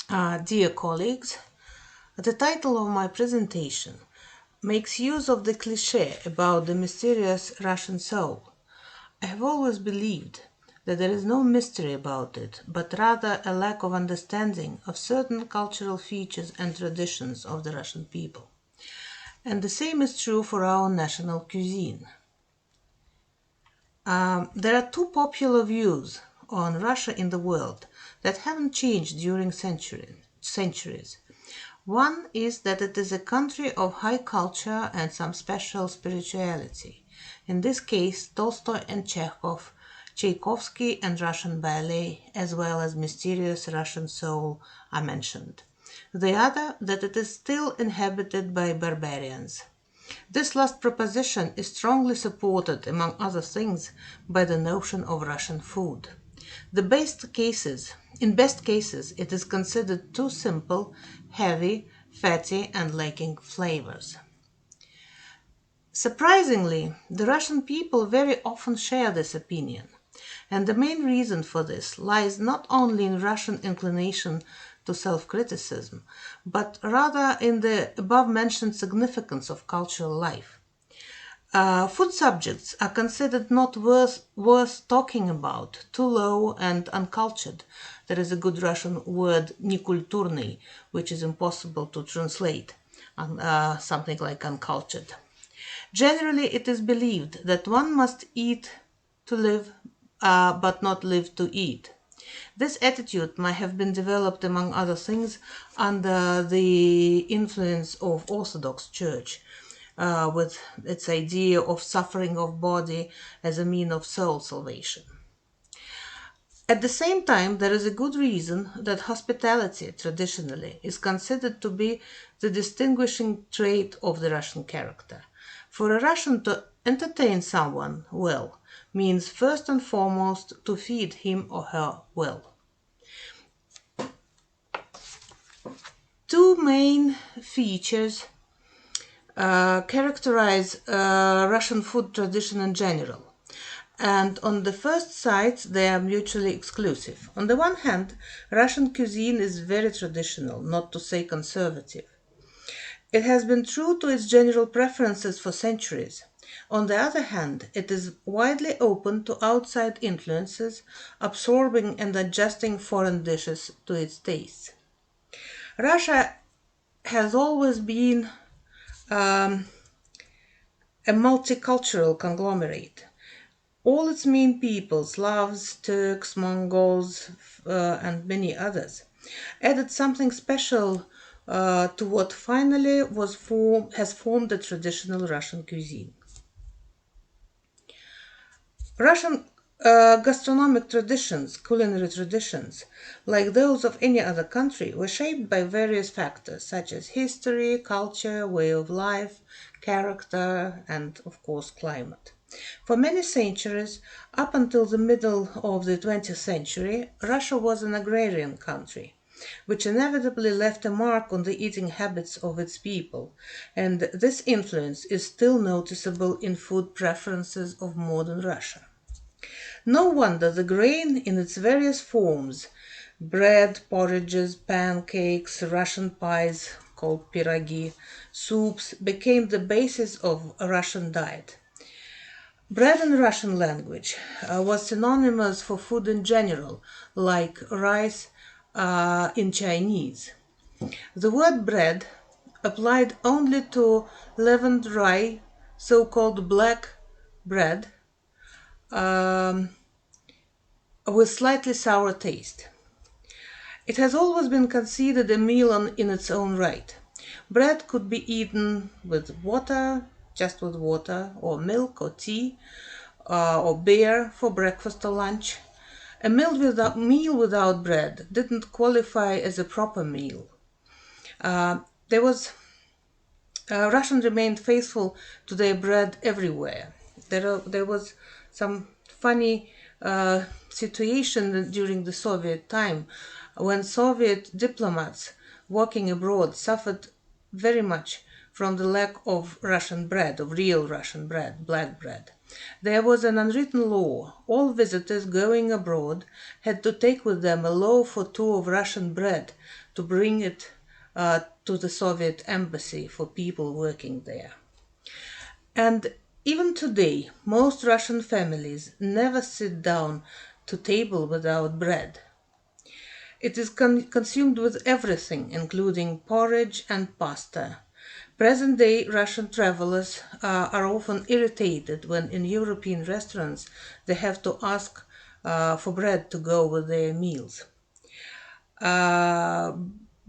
Dear colleagues, the title of my presentation makes use of the cliché about the mysterious Russian soul. I have always believed that there is no mystery about it, but rather a lack of understanding of certain cultural features and traditions of the Russian people. And the same is true for our national cuisine. There are two popular views on Russia in the world that haven't changed during centuries. One is that it is a country of high culture and some special spirituality. In this case, Tolstoy and Chekhov, Tchaikovsky and Russian ballet, as well as mysterious Russian soul, are mentioned. The other, that it is still inhabited by barbarians. This last proposition is strongly supported, among other things, by the notion of Russian food. In best cases, it is considered too simple, heavy, fatty, and lacking flavors. Surprisingly, the Russian people very often share this opinion, and the main reason for this lies not only in Russian inclination to self-criticism, but rather in the above-mentioned significance of cultural life. Food subjects are considered not worth talking about, too low and uncultured. There is a good Russian word "некультурный," which is impossible to translate, something like uncultured. Generally, it is believed that one must eat to live, but not live to eat. This attitude might have been developed, among other things, under the influence of Orthodox Church, with its idea of suffering of body as a mean of soul salvation. At the same time, there is a good reason that hospitality, traditionally, is considered to be the distinguishing trait of the Russian character. For a Russian to entertain someone well means first and foremost to feed him or her well. Two main features characterize Russian food tradition in general. And on the first sides, they are mutually exclusive. On the one hand, Russian cuisine is very traditional, not to say conservative. It has been true to its general preferences for centuries. On the other hand, it is widely open to outside influences, absorbing and adjusting foreign dishes to its tastes. Russia has always been um, a multicultural conglomerate. All its main peoples, Slavs, Turks, Mongols, and many others, added something special to what finally has formed the traditional Russian cuisine. Russian gastronomic traditions, culinary traditions, like those of any other country, were shaped by various factors such as history, culture, way of life, character, and, of course, climate. For many centuries, up until the middle of the 20th century, Russia was an agrarian country, which inevitably left a mark on the eating habits of its people, and this influence is still noticeable in food preferences of modern Russia. No wonder the grain in its various forms, bread, porridges, pancakes, Russian pies called piragi, soups, became the basis of a Russian diet. Bread in Russian language was synonymous for food in general, like rice in Chinese. The word bread applied only to leavened rye, so-called black bread, um, with slightly sour taste. It has always been considered a meal in its own right. Bread could be eaten with water, just with water, or milk or tea, or beer for breakfast or lunch. A meal without bread didn't qualify as a proper meal. There was Russians remained faithful to their bread everywhere. There was some funny situation during the Soviet time when Soviet diplomats working abroad suffered very much from the lack of Russian bread, of real Russian bread, black bread. There was an unwritten law. All visitors going abroad had to take with them a loaf or two of Russian bread to bring it to the Soviet embassy for people working there. And even today, most Russian families never sit down to table without bread. It is consumed with everything, including porridge and pasta. Present day Russian travelers are often irritated when in European restaurants they have to ask for bread to go with their meals. Uh,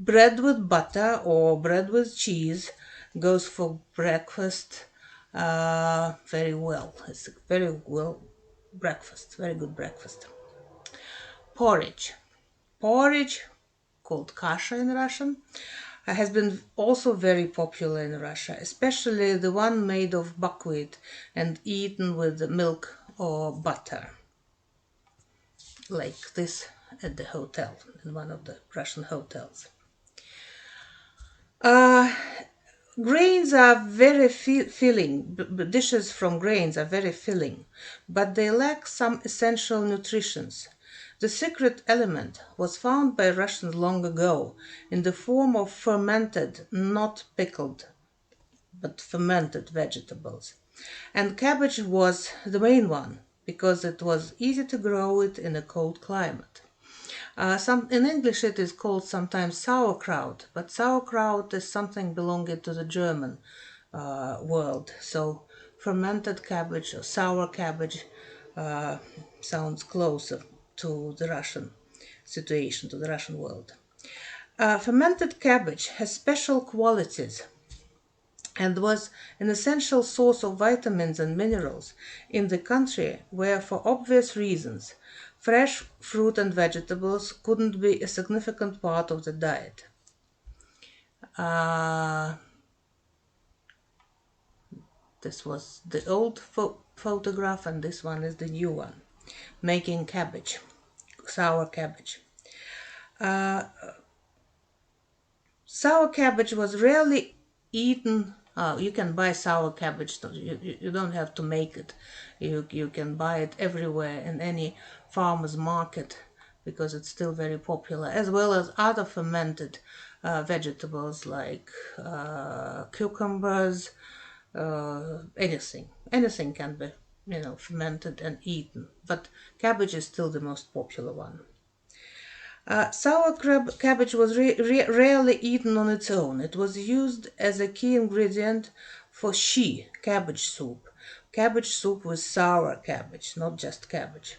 Bread with butter or bread with cheese goes for breakfast very well. It's a very well breakfast, very good breakfast. Porridge. Porridge, called kasha in Russian, has been also very popular in Russia, especially the one made of buckwheat and eaten with milk or butter, like this at the hotel, in one of the Russian hotels. Uh, Grains are very filling. Dishes from grains are very filling, but they lack some essential nutritions. The secret element was found by Russians long ago in the form of fermented, not pickled, but fermented vegetables. And cabbage was the main one because it was easy to grow it in a cold climate. In English, it is called sometimes sauerkraut, but sauerkraut is something belonging to the German world. So fermented cabbage or sour cabbage uh, sounds closer to the Russian situation, to the Russian world. Fermented cabbage has special qualities and was an essential source of vitamins and minerals in the country where, for obvious reasons, fresh fruit and vegetables couldn't be a significant part of the diet. Uh, this was the old photograph, and this one is the new one, making cabbage, sour cabbage. Uh, Sour cabbage was rarely eaten. You can buy sour cabbage. You don't have to make it. You can buy it everywhere in any farmer's market because it's still very popular, as well as other fermented vegetables like cucumbers, anything. Anything can be, fermented and eaten. But cabbage is still the most popular one. Cabbage was rarely eaten on its own. It was used as a key ingredient for cabbage soup. Cabbage soup with sour cabbage, not just cabbage.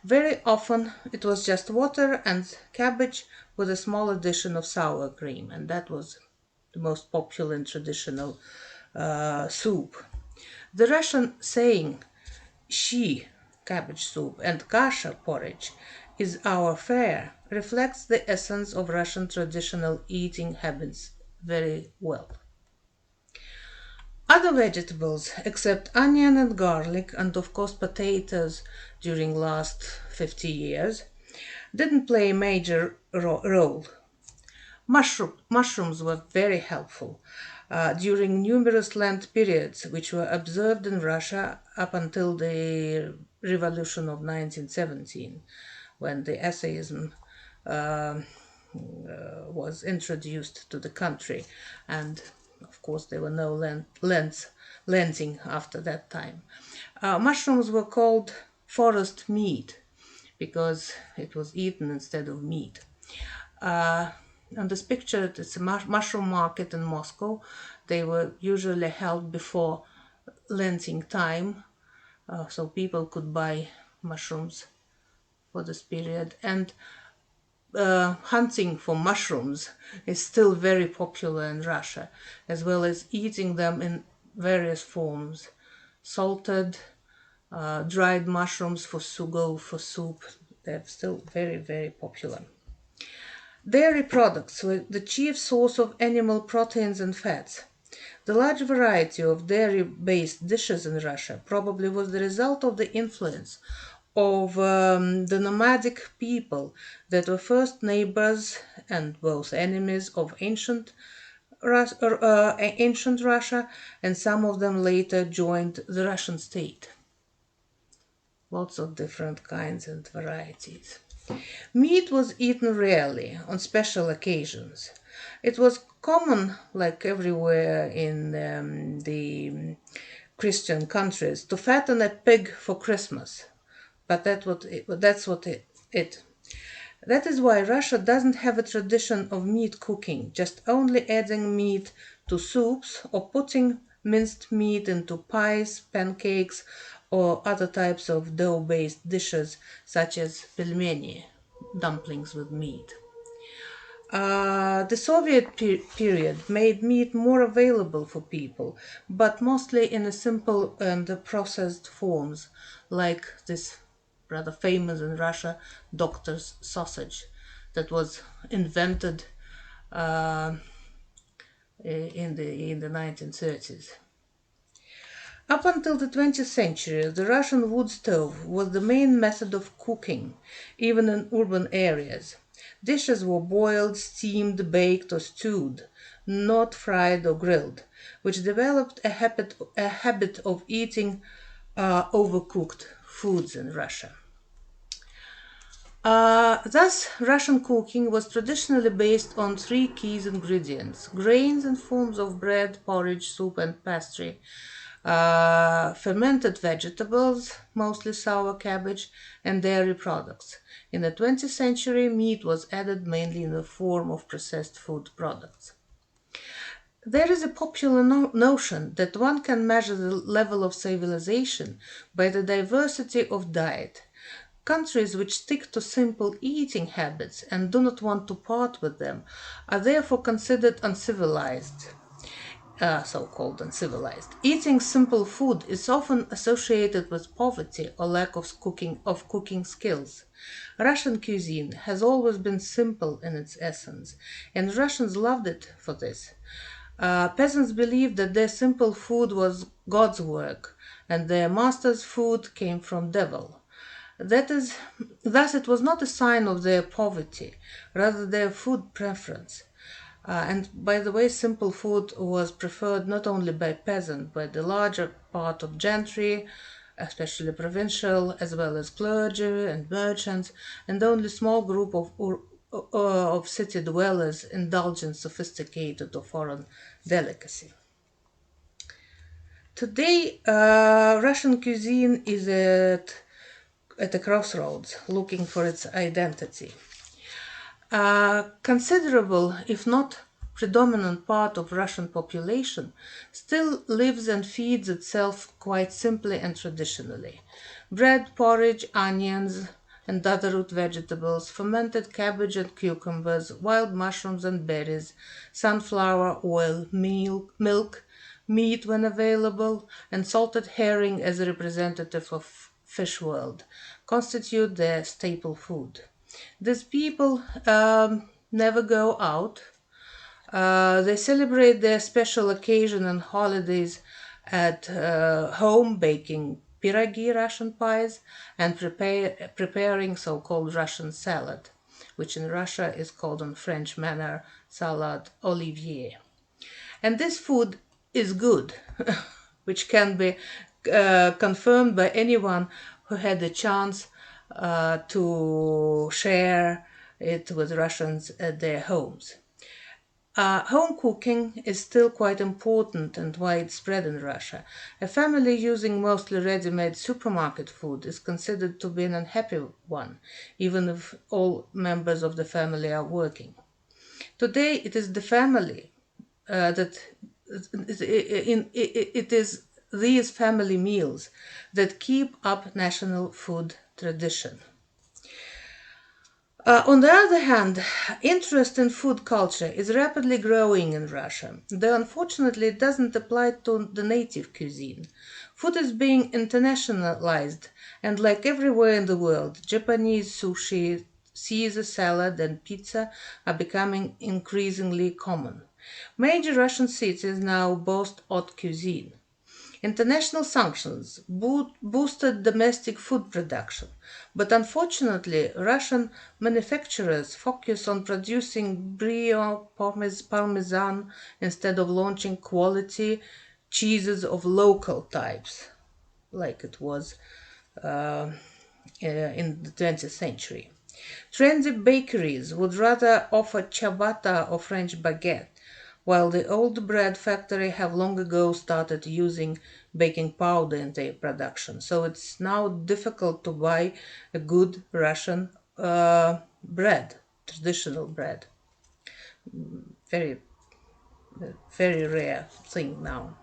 Very often it was just water and cabbage with a small addition of sour cream, and that was the most popular and traditional soup. The Russian saying "she" cabbage soup and kasha porridge is our fare reflects the essence of Russian traditional eating habits very well. Other vegetables, except onion and garlic, and of course potatoes during last 50 years, didn't play a major role. Mushrooms were very helpful during numerous Lent periods, which were observed in Russia up until the Revolution of 1917, when the atheism was introduced to the country, and of course there were no Lenting after that time. Mushrooms were called forest meat because it was eaten instead of meat. On this picture, it's a mushroom market in Moscow. They were usually held before Lenting time, so people could buy mushrooms for this period. And hunting for mushrooms is still very popular in Russia, as well as eating them in various forms. Salted, dried mushrooms for sugo, for soup, they're still very, very popular. Dairy products were the chief source of animal proteins and fats. The large variety of dairy-based dishes in Russia probably was the result of the influence of the nomadic people that were first neighbors and both enemies of ancient Russia, and some of them later joined the Russian state. lots of different kinds and varieties. Meat was eaten rarely on special occasions. It was common, like everywhere in the Christian countries, to fatten a pig for Christmas. But that's what it. That is why Russia doesn't have a tradition of meat cooking, just only adding meat to soups or putting minced meat into pies, pancakes, or other types of dough-based dishes such as pelmeni, dumplings with meat. The Soviet period made meat more available for people, but mostly in a simple and processed forms, like this rather famous in Russia doctor's sausage that was invented uh, in the 1930s. Up until the 20th century, the Russian wood stove was the main method of cooking, even in urban areas. Dishes were boiled, steamed, baked, or stewed, not fried or grilled, which developed a habit of eating overcooked foods in Russia. Thus, Russian cooking was traditionally based on three key ingredients: grains in forms of bread, porridge, soup, and pastry, fermented vegetables, mostly sour cabbage, and dairy products. In the 20th century, meat was added mainly in the form of processed food products. There is a popular notion that one can measure the level of civilization by the diversity of diet. Countries which stick to simple eating habits and do not want to part with them are therefore considered uncivilized, so-called uncivilized. Eating simple food is often associated with poverty or lack of cooking skills. Russian cuisine has always been simple in its essence, and Russians loved it for this. Peasants believed that their simple food was God's work, and their master's food came from devil. That is, thus it was not a sign of their poverty, rather their food preference. And by the way, simple food was preferred not only by peasants, but the larger part of gentry, especially provincial, as well as clergy and merchants, and only small group of city dwellers indulge in sophisticated or foreign delicacy. Today, Russian cuisine is at a crossroads, looking for its identity. A considerable, if not predominant part of Russian population still lives and feeds itself quite simply and traditionally. Bread, porridge, onions, and other root vegetables, fermented cabbage and cucumbers, wild mushrooms and berries, sunflower oil, milk, meat when available, and salted herring as a representative of fish world constitute their staple food. These people never go out. They celebrate their special occasion and holidays at home, baking piragi Russian pies and preparing so-called Russian salad, which in Russia is called in French manner salad olivier. And this food is good, which can be confirmed by anyone who had the chance to share it with Russians at their homes. Home cooking is still quite important and widespread in Russia. A family using mostly ready made supermarket food is considered to be an unhappy one, even if all members of the family are working. Today, it is the family that it is these family meals that keep up national food tradition. On the other hand, interest in food culture is rapidly growing in Russia, though unfortunately it doesn't apply to the native cuisine. Food is being internationalized, and like everywhere in the world, Japanese sushi, Caesar salad, and pizza are becoming increasingly common. Major Russian cities now boast haute cuisine. International sanctions boosted domestic food production, but unfortunately, Russian manufacturers focus on producing brie parmesan instead of launching quality cheeses of local types, like it was uh, in the 20th century. Trendy bakeries would rather offer ciabatta or French baguette, while the old bread factory have long ago started using baking powder in their production. So it's now difficult to buy a good Russian bread, traditional bread. Very, very rare thing now.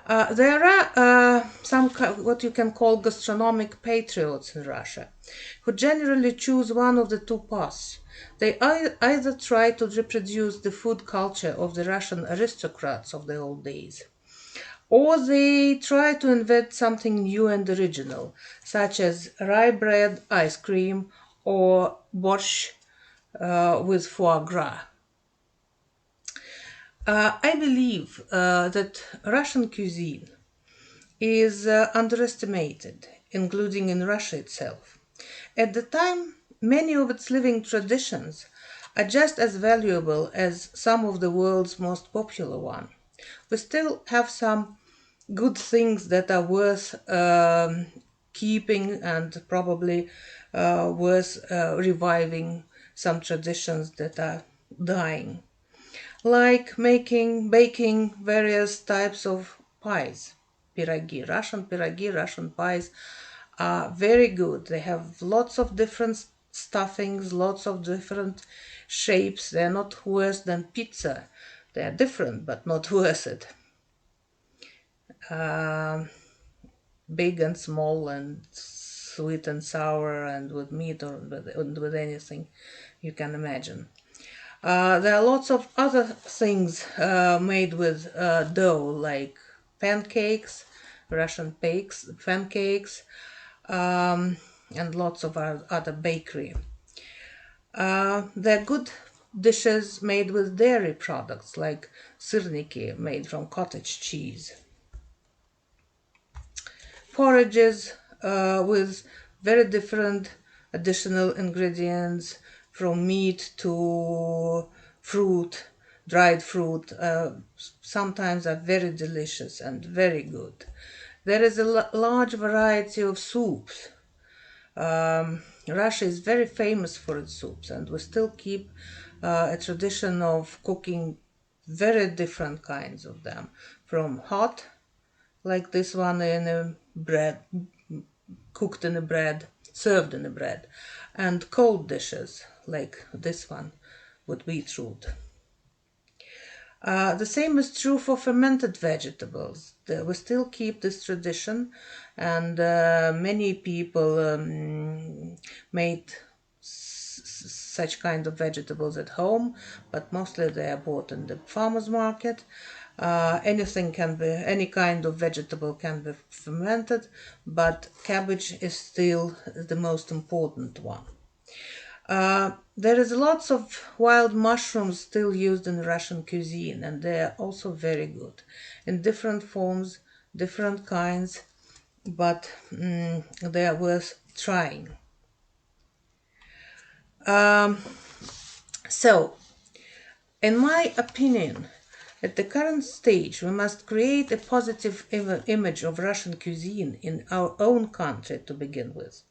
There are some what you can call gastronomic patriots in Russia, who generally choose one of the two paths. They either try to reproduce the food culture of the Russian aristocrats of the old days, or they try to invent something new and original, such as rye bread, ice cream, or borscht with foie gras. I believe that Russian cuisine is underestimated, including in Russia itself. At the time, many of its living traditions are just as valuable as some of the world's most popular ones. We still have some good things that are worth keeping and probably worth reviving some traditions that are dying, like baking various types of pies. Piragi, Russian pies are very good. They have lots of different stuffings, lots of different shapes. They're not worse than pizza. They're different, but not worse it. Um Big and small and sweet and sour and with meat or with anything you can imagine. There are lots of other things made with dough, like pancakes, Russian pancakes, and lots of other bakery. There are good dishes made with dairy products, like syrniki, made from cottage cheese. Porridges with very different additional ingredients, from meat to fruit, dried fruit, sometimes are very delicious and very good. There is a large variety of soups. Russia is very famous for its soups, and we still keep a tradition of cooking very different kinds of them, from hot, like this one in a bread, cooked in a bread, served in a bread, and cold dishes like this one with beetroot. The same is true for fermented vegetables. We still keep this tradition, and many people made such kind of vegetables at home, but mostly they are bought in the farmers market. Any kind of vegetable can be fermented, but cabbage is still the most important one. There is lots of wild mushrooms still used in Russian cuisine, and they are also very good in different forms, different kinds, but they are worth trying. Um, so, in my opinion, at the current stage, we must create a positive image of Russian cuisine in our own country to begin with.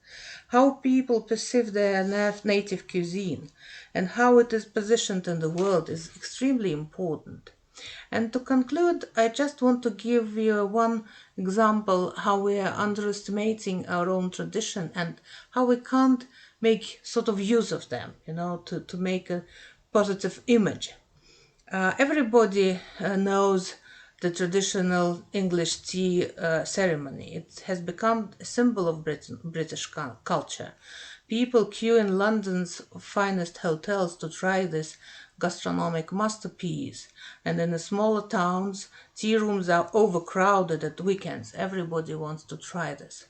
How people perceive their native cuisine and how it is positioned in the world is extremely important. And to conclude, I just want to give you one example how we are underestimating our own tradition and how we can't make sort of use of them, to make a positive image. Everybody knows the traditional English tea ceremony. It has become a symbol of British culture. People queue in London's finest hotels to try this gastronomic masterpiece. And in the smaller towns, tea rooms are overcrowded at weekends. Everybody wants to try this.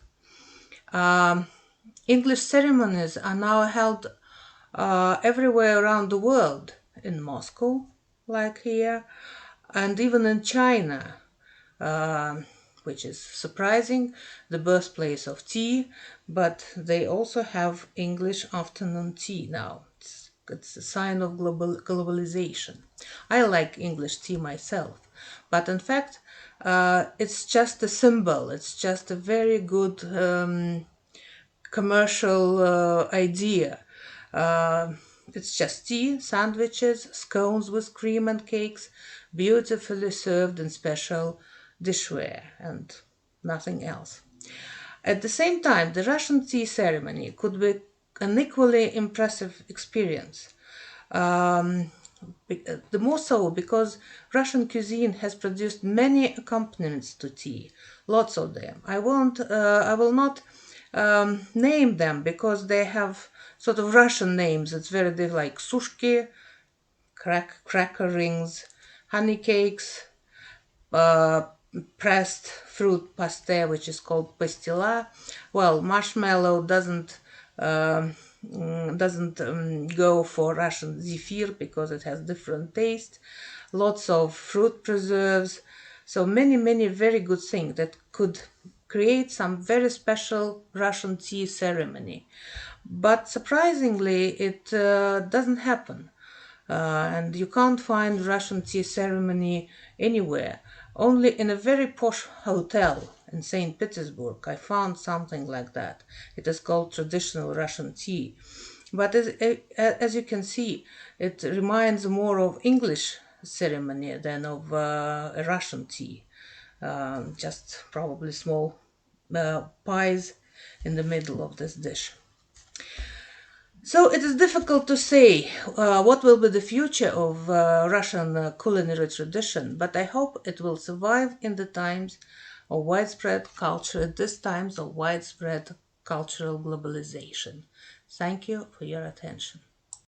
English ceremonies are now held everywhere around the world, in Moscow, like here, and even in China, which is surprising, the birthplace of tea, but they also have English afternoon tea now. It's a sign of globalization. I like English tea myself, but in fact, it's just a symbol. It's just a very good commercial idea. Uh, it's just tea, sandwiches, scones with cream and cakes, beautifully served in special dishware, and nothing else. At the same time, the Russian tea ceremony could be an equally impressive experience. Um, the more so because Russian cuisine has produced many accompaniments to tea, lots of them. I will not name them because they have sort of Russian names. It's very different, like sushki, cracker rings, honey cakes, uh, pressed fruit pastille, which is called pastilla. Well, marshmallow doesn't go for Russian zephyr because it has different taste. Lots of fruit preserves. So many very good things that could create some very special Russian tea ceremony. But surprisingly, it doesn't happen. And you can't find Russian tea ceremony anywhere. Only in a very posh hotel in St. Petersburg I found something like that. It is called traditional Russian tea. But as you can see, it reminds more of English ceremony than of a Russian tea. Just probably small pies in the middle of this dish. So it is difficult to say what will be the future of Russian culinary tradition, but I hope it will survive in the times of widespread culture, at these times of widespread cultural globalization. Thank you for your attention.